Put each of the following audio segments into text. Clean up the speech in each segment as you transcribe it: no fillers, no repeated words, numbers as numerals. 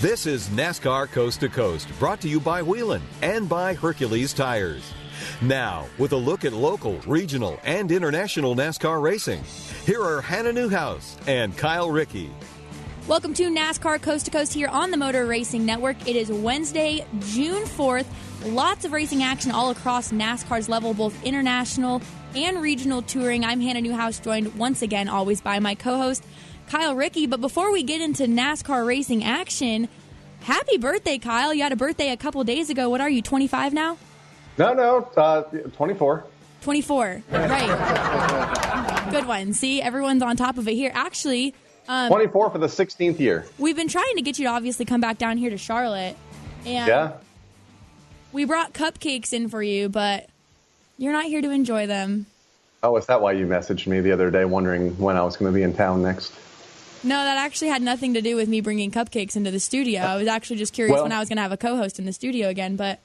This is NASCAR Coast to Coast, brought to you by Wheelan and by Hercules Tires. Now, with a look at local, regional, and international NASCAR racing, here are Hannah Newhouse and Kyle Rickey. Welcome to NASCAR Coast to Coast here on the Motor Racing Network. It is Wednesday, June 4th. Lots of racing action all across NASCAR's level, both international and regional touring. I'm Hannah Newhouse, joined once again always by my co-host, Kyle Rickey. But before we get into NASCAR racing action, happy birthday, Kyle. You had a birthday a couple days ago. What are you, 25 now? No, 24. 24, right. Good one. See, everyone's on top of it here. Actually, 24 for the 16th year. We've been trying to get you to obviously come back down here to Charlotte. And yeah. We brought cupcakes in for you, but you're not here to enjoy them. Oh, is that why you messaged me the other day wondering when I was going to be in town next? No, that actually had nothing to do with me bringing cupcakes into the studio. I was actually just curious when I was going to have a co-host in the studio again, but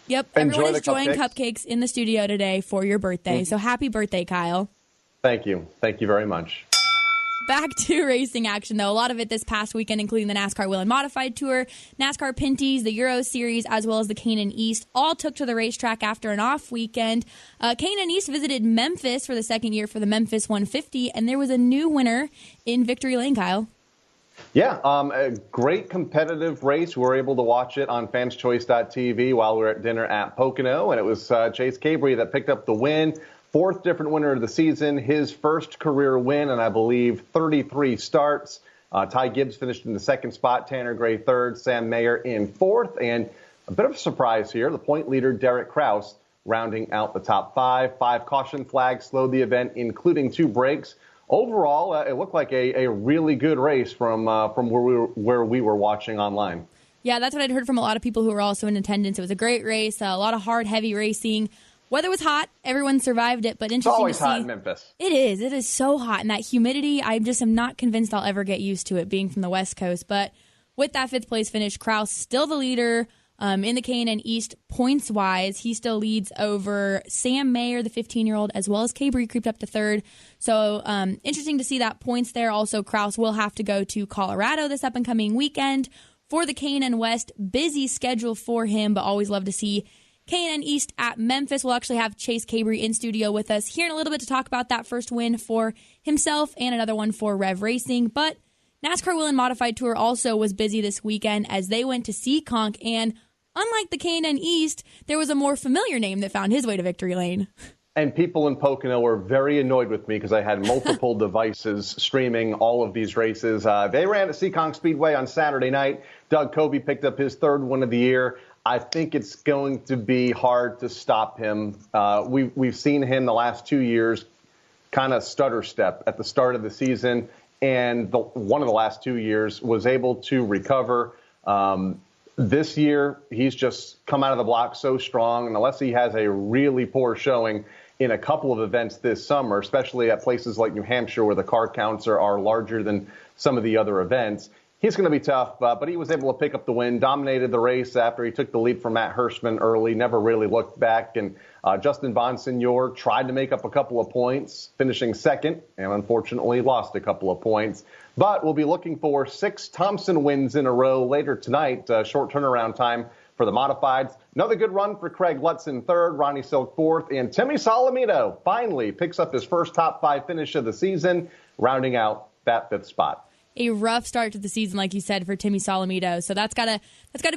yep, everyone is enjoying cupcakes in the studio today for your birthday. So happy birthday, Kyle. Thank you. Thank you very much. Back to racing action, though. A lot of it this past weekend, including the NASCAR Wheel and Modified Tour, NASCAR Pinty's, the Euro Series, as well as the K&N East, all took to the racetrack after an off weekend. K&N East visited Memphis for the second year for the Memphis 150, and there was a new winner in Victory Lane, Kyle. Yeah, a great competitive race. We were able to watch it on fanschoice.tv while we were at dinner at Pocono, and it was Chase Cabre that picked up the win. Fourth different winner of the season, his first career win, and I believe 33 starts. Ty Gibbs finished in the second spot, Tanner Gray third, Sam Mayer in fourth, and a bit of a surprise here, the point leader, Derek Kraus, rounding out the top five. 5 caution flags slowed the event, including 2 breaks. Overall, it looked like a really good race from where we were watching online. Yeah, that's what I'd heard from a lot of people who were also in attendance. It was a great race, a lot of hard, heavy racing. Weather was hot. Everyone survived it, but interesting to see. It's always hot in Memphis. It is. It is so hot. And that humidity, I just am not convinced I'll ever get used to it being from the West Coast. But with that 5th place finish, Kraus still the leader in the K&N East points-wise. He still leads over Sam Mayer, the 15-year-old, as well as Cabre creeped up to 3rd. So interesting to see that points there. Also, Kraus will have to go to Colorado this up-and-coming weekend for the K&N West. Busy schedule for him, but always love to see K&N East at Memphis. We'll actually have Chase Cabre in studio with us here in a little bit to talk about that first win for himself and another one for Rev Racing. But NASCAR Wheel and Modified Tour also was busy this weekend as they went to Seekonk, and unlike the K&N East, there was a more familiar name that found his way to Victory Lane. And people in Pocono were very annoyed with me because I had multiple devices streaming all of these races. They ran at Seekonk Speedway on Saturday night. Doug Coby picked up his 3rd win of the year. I think it's going to be hard to stop him. We've seen him the last 2 years kind of stutter step at the start of the season, and one of the last 2 years was able to recover. This year, he's just come out of the block so strong, and unless he has a really poor showing in a couple of events this summer, especially at places like New Hampshire where the car counts are larger than some of the other events, he's going to be tough, but he was able to pick up the win, dominated the race after he took the lead from Matt Hirschman early, never really looked back. And Justin Bonsignor tried to make up a couple of points, finishing 2nd, and unfortunately lost a couple of points. But we'll be looking for 6 Thompson wins in a row later tonight, short turnaround time for the Modifieds. Another good run for Craig Lutz in 3rd, Ronnie Silk 4th, and Timmy Solomito finally picks up his first top 5 finish of the season, rounding out that 5th spot. A rough start to the season, like you said, for Timmy Solomito. So that's gotta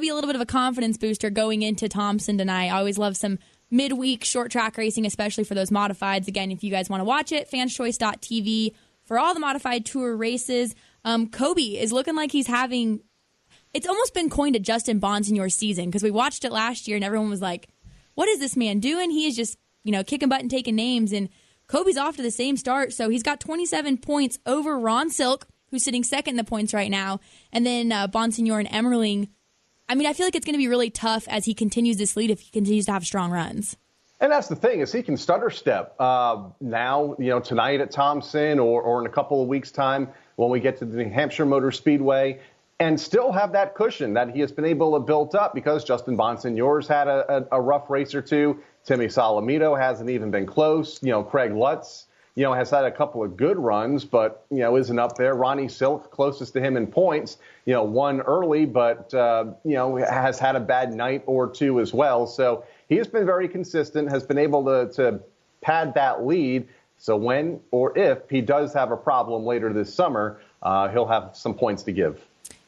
be a little bit of a confidence booster going into Thompson tonight. I always love some midweek short track racing, especially for those modifieds. Again, if you guys want to watch it, fanschoice.tv for all the modified tour races. Coby is looking like he's having, it's almost been coined a Justin Bonsignor season, because we watched it last year and everyone was like, what is this man doing? He is just, kicking butt and taking names, and Coby's off to the same start. So he's got 27 points over Ron Silk, who's sitting 2nd in the points right now, and then Bonsignor and Emmerling. I mean, I feel like it's going to be really tough as he continues this lead if he continues to have strong runs. And that's the thing, is he can stutter step now, tonight at Thompson or in a couple of weeks' time when we get to the New Hampshire Motor Speedway, and still have that cushion that he has been able to build up, because Justin Bonsignor's had a rough race or two. Timmy Solomito hasn't even been close. Craig Lutz has had a couple of good runs, but, isn't up there. Ronnie Silk, closest to him in points, won early, but, has had a bad night or two as well. So he has been very consistent, has been able to pad that lead. So when or if he does have a problem later this summer, he'll have some points to give.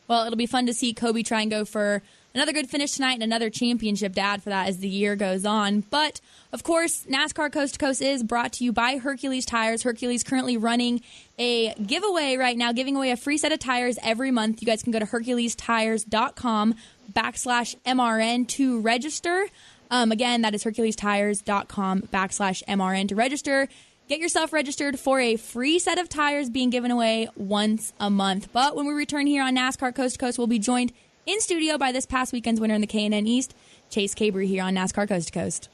Well, it'll be fun to see Cabre try and go for another good finish tonight and another championship to add for that as the year goes on. But, of course, NASCAR Coast to Coast is brought to you by Hercules Tires. Hercules currently running a giveaway right now, giving away a free set of tires every month. You guys can go to HerculesTires.com/MRN to register. Again, that is HerculesTires.com/MRN to register. Get yourself registered for a free set of tires being given away once a month. But when we return here on NASCAR Coast to Coast, we'll be joined in studio by this past weekend's winner in the K&N East, Chase Cabre, here on NASCAR Coast to Coast.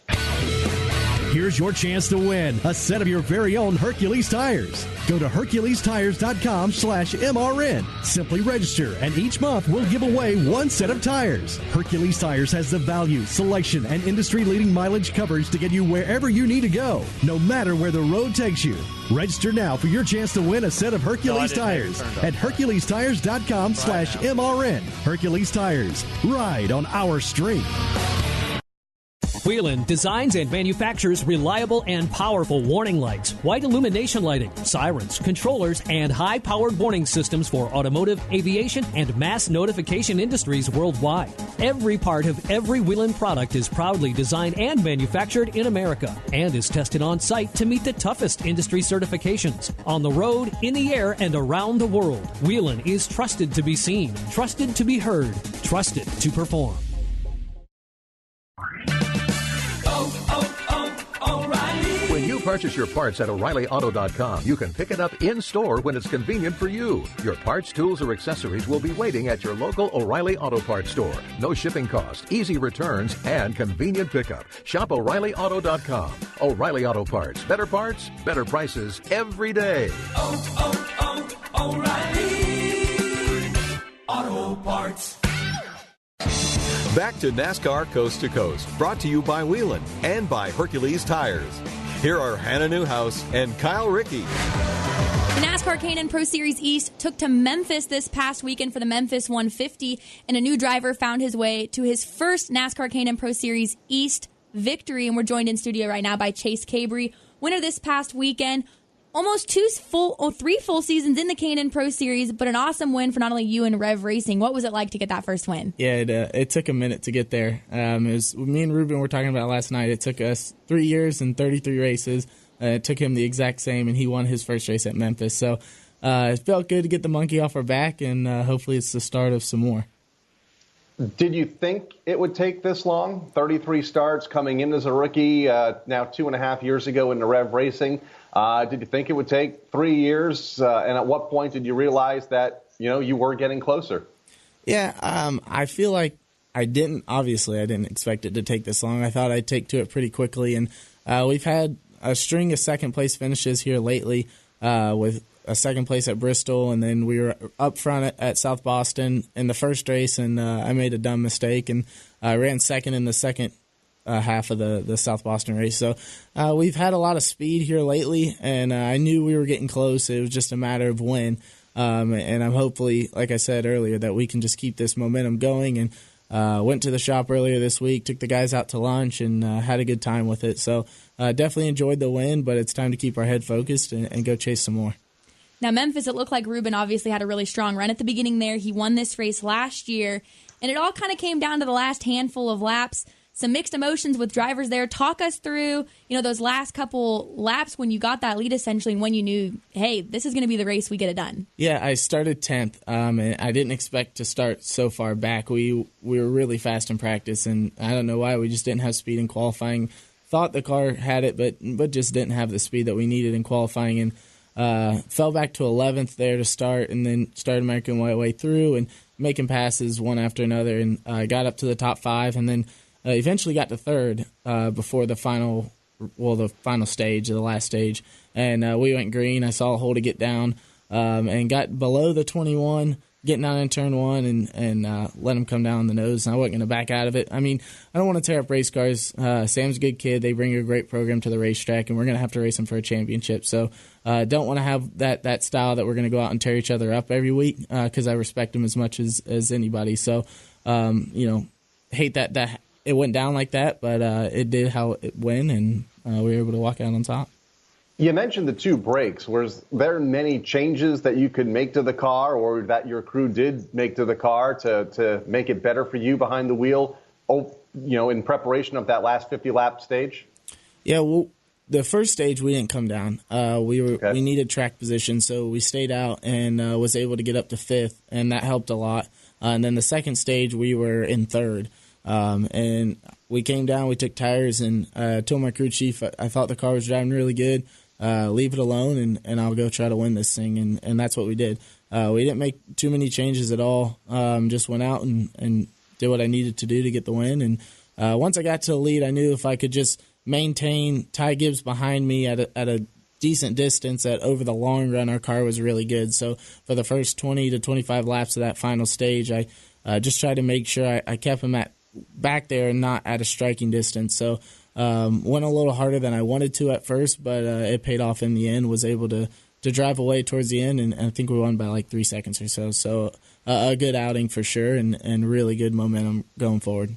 Here's your chance to win a set of your very own Hercules tires. Go to HerculesTires.com/MRN. Simply register, and each month we'll give away one set of tires. Hercules Tires has the value, selection, and industry-leading mileage coverage to get you wherever you need to go, no matter where the road takes you. Register now for your chance to win a set of Hercules tires at HerculesTires.com/MRN. Hercules Tires. Ride on our street. Whelen designs and manufactures reliable and powerful warning lights, white illumination lighting, sirens, controllers, and high-powered warning systems for automotive, aviation, and mass notification industries worldwide. Every part of every Whelen product is proudly designed and manufactured in America and is tested on site to meet the toughest industry certifications. On the road, in the air, and around the world, Whelen is trusted to be seen, trusted to be heard, trusted to perform. When you purchase your parts at O'ReillyAuto.com, you can pick it up in-store when it's convenient for you. Your parts, tools, or accessories will be waiting at your local O'Reilly Auto Parts store. No shipping cost, easy returns, and convenient pickup. Shop O'ReillyAuto.com. O'Reilly Auto Parts. Better parts, better prices every day. O'Reilly Auto Parts. Back to NASCAR Coast to Coast, brought to you by Whelen and by Hercules Tires. Here are Hannah Newhouse and Kyle Rickey. The NASCAR K&N Pro Series East took to Memphis this past weekend for the Memphis 150, and a new driver found his way to his first NASCAR K&N Pro Series East victory. And we're joined in studio right now by Chase Cabre, winner this past weekend. Almost three full seasons in the K&N Pro Series, but an awesome win for not only you and Rev Racing. What was it like to get that first win? Yeah, it took a minute to get there. It was, me and Ruben were talking about last night. It took us 3 years and 33 races. It took him the exact same, and he won his first race at Memphis. So it felt good to get the monkey off our back, and hopefully it's the start of some more. Did you think it would take this long? 33 starts coming in as a rookie, now 2.5 years ago into Rev Racing. Did you think it would take 3 years? And at what point did you realize that, you were getting closer? Yeah, I feel like I didn't expect it to take this long. I thought I'd take to it pretty quickly. And we've had a string of second-place finishes here lately with a second place at Bristol, and then we were up front at South Boston in the first race, and I made a dumb mistake, and I ran second in the second half of the South Boston race. So we've had a lot of speed here lately, and I knew we were getting close. It was just a matter of when, and I'm hopefully, like I said earlier, that we can just keep this momentum going. And went to the shop earlier this week, took the guys out to lunch, and had a good time with it. So definitely enjoyed the win, but it's time to keep our head focused and go chase some more. Now, Memphis, it looked like Ruben obviously had a really strong run at the beginning there. He won this race last year, and it all kind of came down to the last handful of laps. Some mixed emotions with drivers there. Talk us through, those last couple laps when you got that lead, essentially, and when you knew, hey, this is going to be the race we get it done. Yeah, I started 10th, and I didn't expect to start so far back. We were really fast in practice, and I don't know why. We just didn't have speed in qualifying. Thought the car had it, but just didn't have the speed that we needed in qualifying, and fell back to 11th there to start, and then started making my way through and making passes one after another, and got up to the top 5, and then eventually got to third before the final stage, the last stage, and we went green. I saw Holda get down and got below the 21, getting out in turn one and let him come down the nose. And I wasn't going to back out of it. I mean, I don't want to tear up race cars. Sam's a good kid. They bring a great program to the racetrack, and we're going to have to race them for a championship. So don't want to have that style that we're going to go out and tear each other up every week because I respect them as much as anybody. So, hate that it went down like that, but it did how it went, and we were able to walk out on top. You mentioned the 2 brakes. Was there many changes that you could make to the car or that your crew did make to the car to make it better for you behind the wheel, in preparation of that last 50-lap stage? Yeah, well, the first stage we didn't come down. We needed track position, so we stayed out and was able to get up to 5th, and that helped a lot. And then the second stage we were in 3rd. And we came down, we took tires, and told my crew chief I thought the car was driving really good. Leave it alone, and I'll go try to win this thing. And that's what we did. We didn't make too many changes at all. Just went out and did what I needed to do to get the win. And once I got to the lead, I knew if I could just maintain Ty Gibbs behind me at a decent distance, that over the long run our car was really good. So for the first 20 to 25 laps of that final stage, I just tried to make sure I kept him back there and not at a striking distance. So went a little harder than I wanted to at first, but it paid off in the end. Was able to drive away towards the end, and I think we won by like 3 seconds or so. So a good outing for sure, and really good momentum going forward.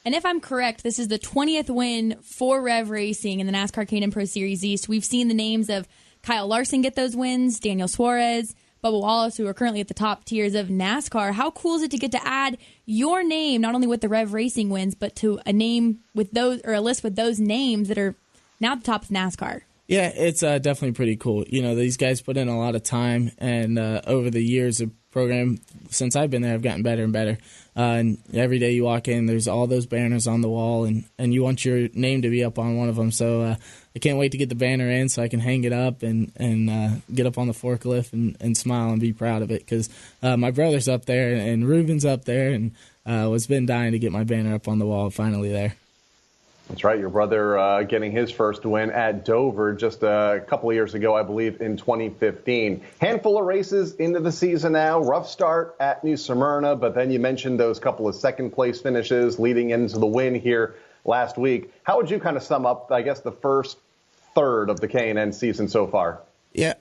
And if I'm correct, this is the 20th win for Rev Racing in the NASCAR K&N Pro Series East. We've seen the names of Kyle Larson get those wins, Daniel Suarez, Bubba Wallace, who are currently at the top tiers of NASCAR. How cool is it to get to add your name, not only with the Rev Racing wins, but to a name with those, or a list with those names that are now at the top of NASCAR? Yeah, it's definitely pretty cool. These guys put in a lot of time, and over the years, the program, since I've been there, I've gotten better and better. And every day you walk in, there's all those banners on the wall, and you want your name to be up on one of them. So I can't wait to get the banner in so I can hang it up and get up on the forklift and smile and be proud of it, because my brother's up there and Ruben's up there, and was been dying to get my banner up on the wall finally there. That's right. Your brother getting his first win at Dover just a couple of years ago, I believe, in 2015. Handful of races into the season now. Rough start at New Smyrna, but then you mentioned those couple of second-place finishes leading into the win here last week. How would you kind of sum up, I guess, the first third of the K&N season so far? Yeah,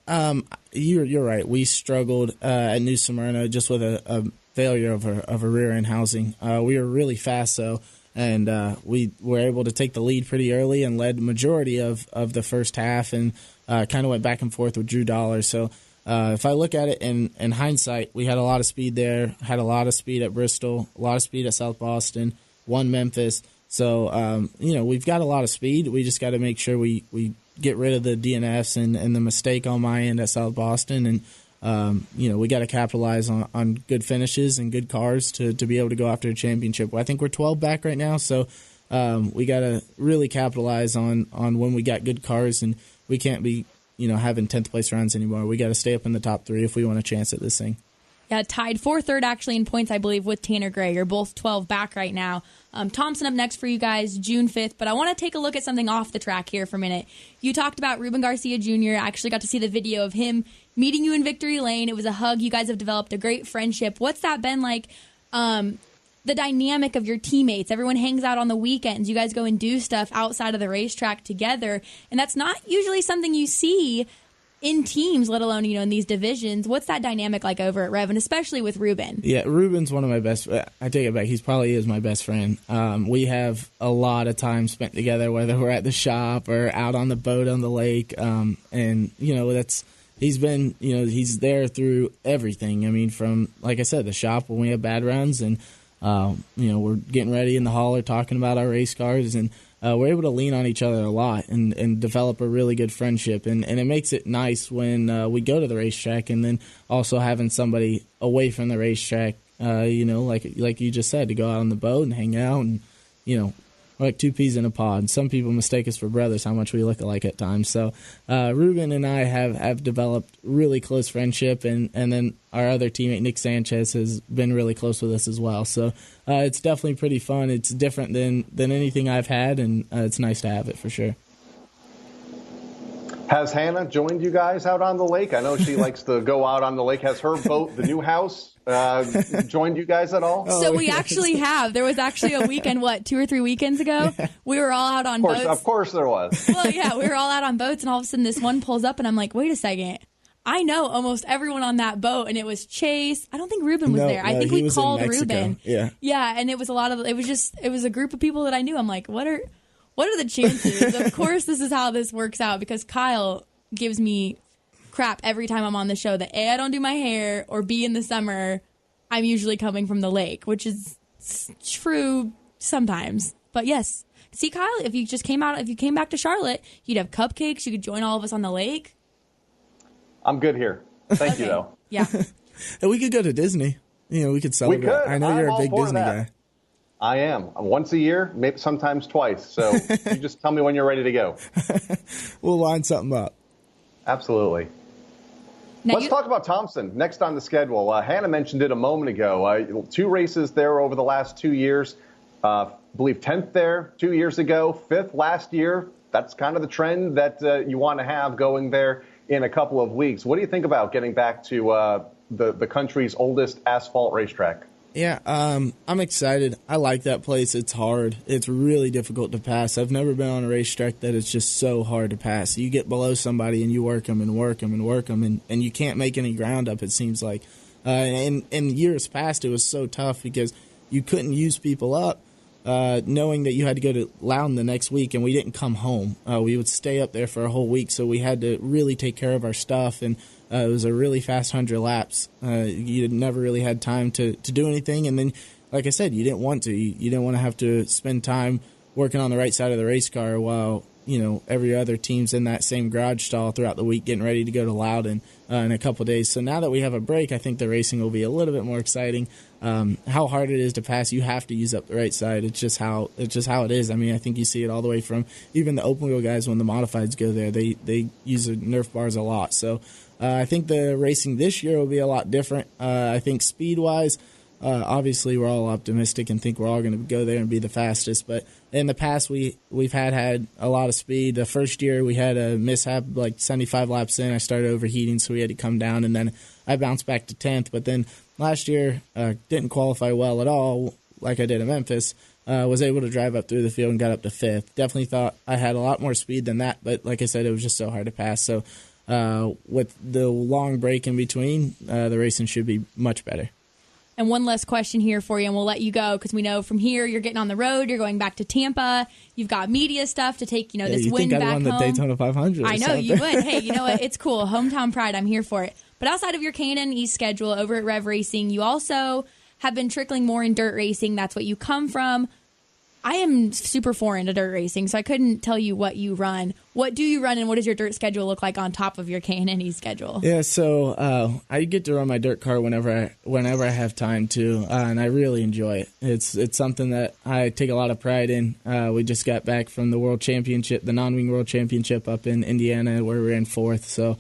you're right. We struggled at New Smyrna just with a failure of a rear-end housing. We were really fast, though. And we were able to take the lead pretty early and led the majority of the first half, and kind of went back and forth with Drew Dollar. So if I look at it in hindsight, we had a lot of speed there, had a lot of speed at Bristol, a lot of speed at South Boston, won Memphis. So, we've got a lot of speed. We just got to make sure we get rid of the DNFs and the mistake on my end at South Boston. And we got to capitalize on good finishes and good cars to be able to go after a championship. I think we're 12 back right now, so we got to really capitalize on when we got good cars, and we can't be having 10th place runs anymore. We got to stay up in the top 3 if we want a chance at this thing. Yeah, tied for third actually in points, I believe, with Tanner Gray. You're both 12 back right now. Thompson up next for you guys, June 5th. But I want to take a look at something off the track here for a minute. You talked about Ruben Garcia Jr. I actually got to see the video of him meeting you in Victory Lane. It was a hug. You guys have developed a great friendship. What's that been like, the dynamic of your teammates? Everyone hangs out on the weekends. You guys go and do stuff outside of the racetrack together. And that's not usually something you see in teams, let alone, in these divisions. What's that dynamic like over at Rev, and especially with Ruben? Yeah, Ruben's one of my best. I take it back. He probably is my best friend. We have a lot of time spent together, whether we're at the shop or out on the boat on the lake. And he's been, he's there through everything. I mean, from, like I said, the shop when we have bad runs, and we're getting ready in the hauler talking about our race cars, and we're able to lean on each other a lot and develop a really good friendship. And it makes it nice when we go to the racetrack, and then also having somebody away from the racetrack, like you just said, to go out on the boat and hang out, and, we're like 2 peas in a pod. Some people mistake us for brothers, how much we look alike at times. So Ruben and I have developed really close friendship, and then our other teammate, Nick Sanchez, has been really close with us as well. So it's definitely pretty fun. It's different than anything I've had, and it's nice to have it for sure. Has Hannah joined you guys out on the lake? I know she likes to go out on the lake. Has her boat, the Newhouse, joined you guys at all? So we actually have. There was actually a weekend, 2 or 3 weekends ago? We were all out on boats. Of course there was. Well, yeah, we were all out on boats, and all of a sudden this one pulls up, and I'm like, wait a second. I know almost everyone on that boat, and it was Chase. I don't think Ruben was there. I think we called Ruben. Yeah, and it was it was a group of people that I knew. I'm like, what are the chances? Of course, this is how this works out, because Kyle gives me crap every time I'm on the show that A, I don't do my hair, or B, in the summer, I'm usually coming from the lake, which is true sometimes. But yes, see, Kyle, if you came back to Charlotte, you'd have cupcakes. You could join all of us on the lake. I'm good here. Thank you, though. Yeah. And we could go to Disney. We could celebrate. We could. I know you're a big Disney guy. I am. Once a year, maybe sometimes twice. So you just tell me when you're ready to go. We'll line something up. Absolutely. Now Let's talk about Thompson next on the schedule. Hannah mentioned it a moment ago. 2 races there over the last 2 years. I believe 10th there 2 years ago, 5th last year. That's kind of the trend that you want to have going there in a couple of weeks. What do you think about getting back to the country's oldest asphalt racetrack? Yeah, I'm excited. I like that place. It's hard. It's really difficult to pass. I've never been on a racetrack that is just so hard to pass. You get below somebody and you work them and work them and work them, and you can't make any ground up, it seems like. And in years past, it was so tough because you couldn't use people up, knowing that you had to go to Loudon the next week, and we didn't come home. We would stay up there for a whole week, so we had to really take care of our stuff, and it was a really fast 100 laps. You never really had time to do anything, and then, like I said, you didn't want to. You didn't want to have to spend time working on the right side of the race car while every other team's in that same garage stall throughout the week getting ready to go to Loudon in a couple of days. So now that we have a break, I think the racing will be a little bit more exciting. How hard it is to pass, you have to use up the right side. It's just how it is. I mean, I think you see it all the way from even the open wheel guys when the modifieds go there. They use the Nerf bars a lot. So I think the racing this year will be a lot different. I think speed-wise, obviously we're all optimistic and think we're all going to go there and be the fastest. But in the past, we've had a lot of speed. The first year we had a mishap, like 75 laps in. I started overheating, so we had to come down, and then I bounced back to 10th. But then last year, didn't qualify well at all, like I did at Memphis. Was able to drive up through the field and got up to 5th. Definitely thought I had a lot more speed than that, but like I said, it was just so hard to pass. So with the long break in between, the racing should be much better. And one last question here for you, and we'll let you go, because we know from here you're getting on the road, you're going back to Tampa, you've got media stuff to take, this win back home. I'd won the Daytona 500. I know, you would. Hey, you know what? It's cool. Hometown pride. I'm here for it. But outside of your K&N East schedule over at Rev Racing, you also have been trickling more in dirt racing. That's what you come from. I am super foreign to dirt racing, so I couldn't tell you what you run. What do you run, and what does your dirt schedule look like on top of your K&N East schedule? Yeah, so I get to run my dirt car whenever I have time to, and I really enjoy it. It's something that I take a lot of pride in. We just got back from the World Championship, the non-wing World Championship up in Indiana, where we ran 4th. So,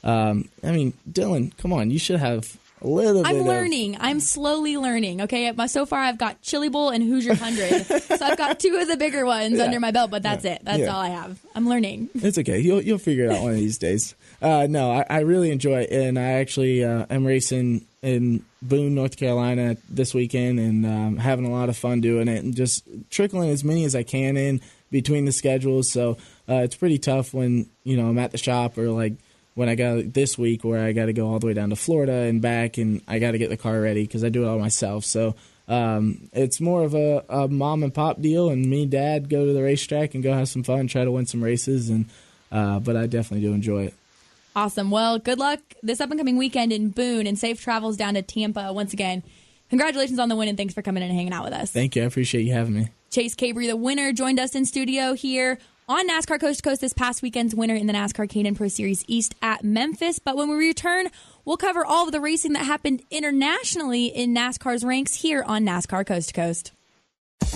Dylan, come on, you should have a little bit. I'm learning. I'm slowly learning. Okay, so far I've got Chili Bowl and Hoosier 100, so I've got 2 of the bigger ones under my belt. But that's it. That's all I have. I'm learning. It's okay. You'll figure it out one of these days. No, I really enjoy it, and I actually am racing in Boone, North Carolina this weekend, and having a lot of fun doing it, and just trickling as many as I can in between the schedules. So it's pretty tough when I'm at the shop, or like when I got this week where I got to go all the way down to Florida and back, and I got to get the car ready because I do it all myself. So it's more of a mom and pop deal, and me and Dad go to the racetrack and go have some fun, try to win some races, and but I definitely do enjoy it. Awesome. Well, good luck this up-and-coming weekend in Boone, and safe travels down to Tampa. Once again, congratulations on the win, and thanks for coming in and hanging out with us. Thank you. I appreciate you having me. Chase Cabre, the winner, joined us in studio here on NASCAR Coast to Coast, this past weekend's winner in the NASCAR K&N Pro Series East at Memphis. But when we return, we'll cover all of the racing that happened internationally in NASCAR's ranks here on NASCAR Coast to Coast.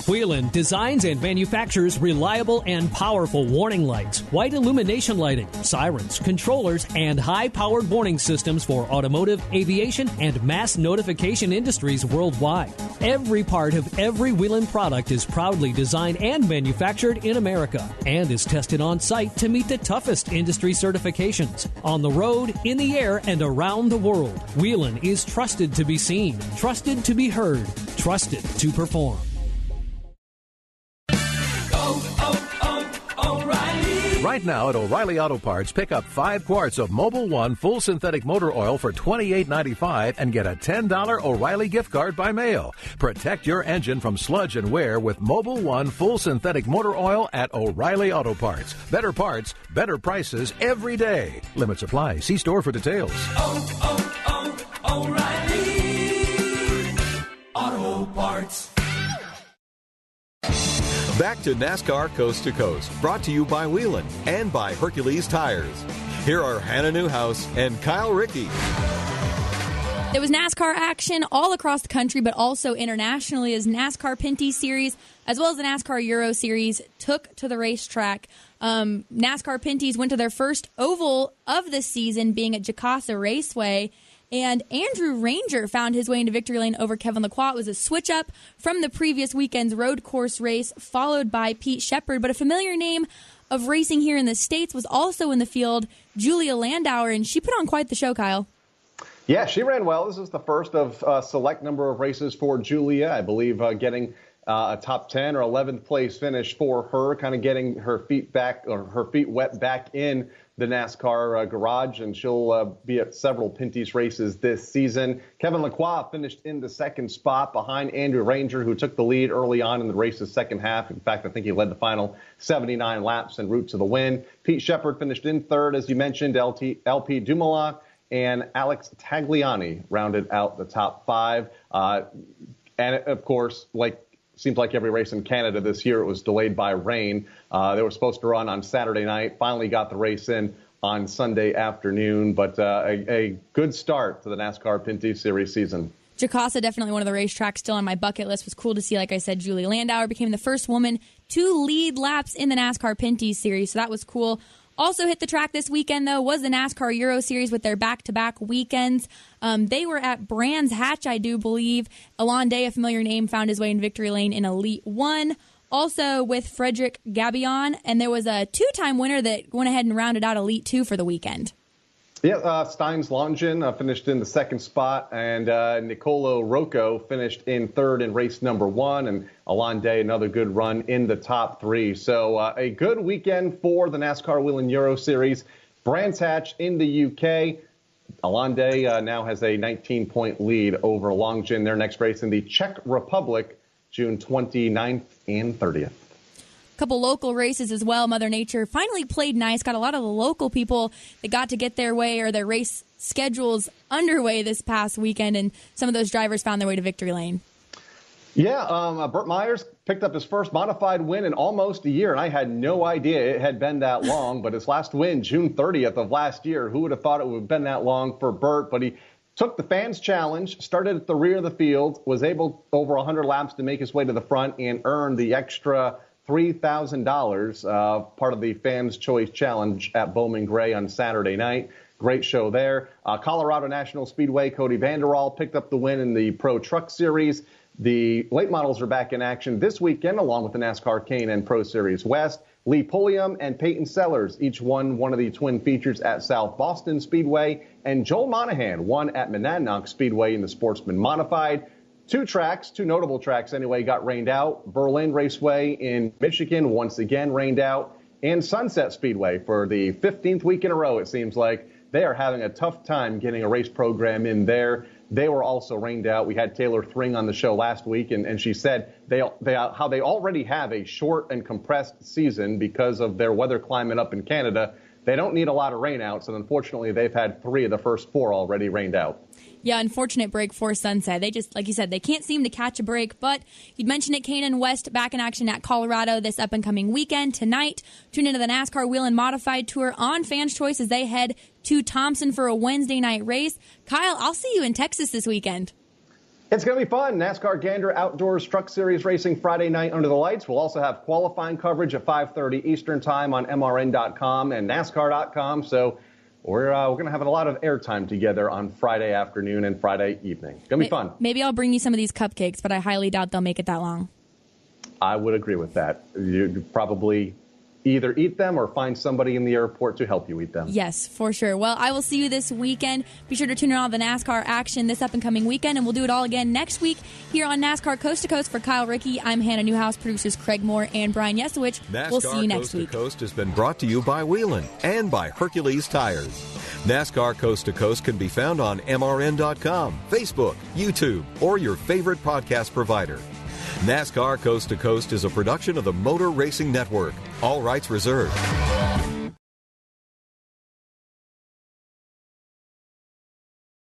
Whelen designs and manufactures reliable and powerful warning lights, white illumination lighting, sirens, controllers, and high-powered warning systems for automotive, aviation, and mass notification industries worldwide. Every part of every Whelen product is proudly designed and manufactured in America and is tested on site to meet the toughest industry certifications. On the road, in the air, and around the world, Whelen is trusted to be seen, trusted to be heard, trusted to perform. Right now at O'Reilly Auto Parts, pick up 5 quarts of Mobil 1 full synthetic motor oil for $28.95 and get a $10 O'Reilly gift card by mail. Protect your engine from sludge and wear with Mobil 1 full synthetic motor oil at O'Reilly Auto Parts. Better parts, better prices every day. Limits apply. See store for details. O'Reilly Auto Parts. Back to NASCAR Coast to Coast, brought to you by Whelen and by Hercules Tires. Here are Hannah Newhouse and Kyle Rickey. There was NASCAR action all across the country, but also internationally as NASCAR Pinty Series, as well as the NASCAR Euro Series, took to the racetrack. NASCAR Pinties went to their first oval of the season, being at Jacasa Raceway. And Andrew Ranger found his way into victory lane over Kevin Lacroix. It was a switch-up from the previous weekend's road course race, followed by Pete Shepard. But a familiar name of racing here in the States was also in the field, Julia Landauer, and she put on quite the show, Kyle. Yeah, she ran well. This is the first of a select number of races for Julia. I believe getting a top 10 or 11th place finish for her, kind of getting her feet back or her feet wet back in the NASCAR garage, and she'll be at several Pinty's races this season. Kevin Lacroix finished in the second spot behind Andrew Ranger, who took the lead early on in the race's second half. In fact, I think he led the final 79 laps en route to the win. Pete Shepard finished in third, as you mentioned. LP Dumoulin and Alex Tagliani rounded out the top 5. And, of course, seems like every race in Canada this year, it was delayed by rain. They were supposed to run on Saturday night, finally got the race in on Sunday afternoon. But a good start to the NASCAR Pinty Series season. Jacasa, definitely one of the racetracks still on my bucket list. It was cool to see, like I said, Julie Landauer became the first woman to lead laps in the NASCAR Pinty Series, so that was cool. Also hit the track this weekend, though, was the NASCAR Euro Series with their back-to-back weekends. They were at Brands Hatch, I do believe. Alain Day, a familiar name, found his way in victory lane in Elite 1. Also with Frederick Gabillon, and there was a 2-time winner that went ahead and rounded out Elite 2 for the weekend. Yeah, Steins Longin finished in the second spot, and Nicolo Rocco finished in third in race number 1, and Alain Day, another good run in the top 3. So a good weekend for the NASCAR Whelen Euro Series. Brands Hatch in the UK. Alain Day now has a 19-point lead over Longin. Their next race in the Czech Republic, June 29th and 30th. Couple local races as well. Mother Nature finally played nice. Got a lot of the local people that got to get their way or their race schedules underway this past weekend, and some of those drivers found their way to victory lane. Yeah, Burt Myers picked up his first modified win in almost a year, and I had no idea it had been that long. But his last win, June 30th of last year, who would have thought it would have been that long for Burt? But he took the fans' challenge, started at the rear of the field, was able over 100 laps to make his way to the front, and earned the extra $3,000, part of the Fans' Choice Challenge at Bowman Gray on Saturday night. Great show there. Colorado National Speedway, Cody Vanderwaal picked up the win in the Pro Truck Series. The late models are back in action this weekend, along with the NASCAR K&N Pro Series West. Lee Pulliam and Peyton Sellers each won one of the twin features at South Boston Speedway. And Joel Monahan won at Monadnock Speedway in the Sportsman Modified. Two notable tracks anyway, got rained out. Berlin Raceway in Michigan once again rained out. And Sunset Speedway for the 15th week in a row, it seems like. They are having a tough time getting a race program in there. They were also rained out. We had Taylor Thring on the show last week, and she said how they already have a short and compressed season because of their weather climate up in Canada. They don't need a lot of rainouts, and unfortunately, they've had 3 of the first 4 already rained out. Yeah, unfortunate break for Sunset. They just, like you said, they can't seem to catch a break. But you'd mentioned it, K&N West back in action at Colorado this up-and-coming weekend. Tonight, tune into the NASCAR Whelen Modified Tour on Fans' Choice as they head to Thompson for a Wednesday night race. Kyle, I'll see you in Texas this weekend. It's going to be fun. NASCAR Gander Outdoors Truck Series racing Friday night under the lights. We'll also have qualifying coverage at 5:30 Eastern Time on MRN.com and NASCAR.com. So we're going to have a lot of airtime together on Friday afternoon and Friday evening. It's going to be fun. Maybe I'll bring you some of these cupcakes, but I highly doubt they'll make it that long. I would agree with that. You probably either eat them or find somebody in the airport to help you eat them. Yes, for sure. Well, I will see you this weekend. Be sure to tune in on the NASCAR action this up and coming weekend, and we'll do it all again next week here on NASCAR Coast to Coast. For Kyle Rickey, I'm Hannah Newhouse, producers Craig Moore and Brian Yesowich. We'll see you next week. NASCAR Coast to Coast has been brought to you by Whelen and by Hercules Tires. NASCAR Coast to Coast can be found on MRN.com, Facebook, YouTube, or your favorite podcast provider. NASCAR Coast to Coast is a production of the Motor Racing Network. All rights reserved.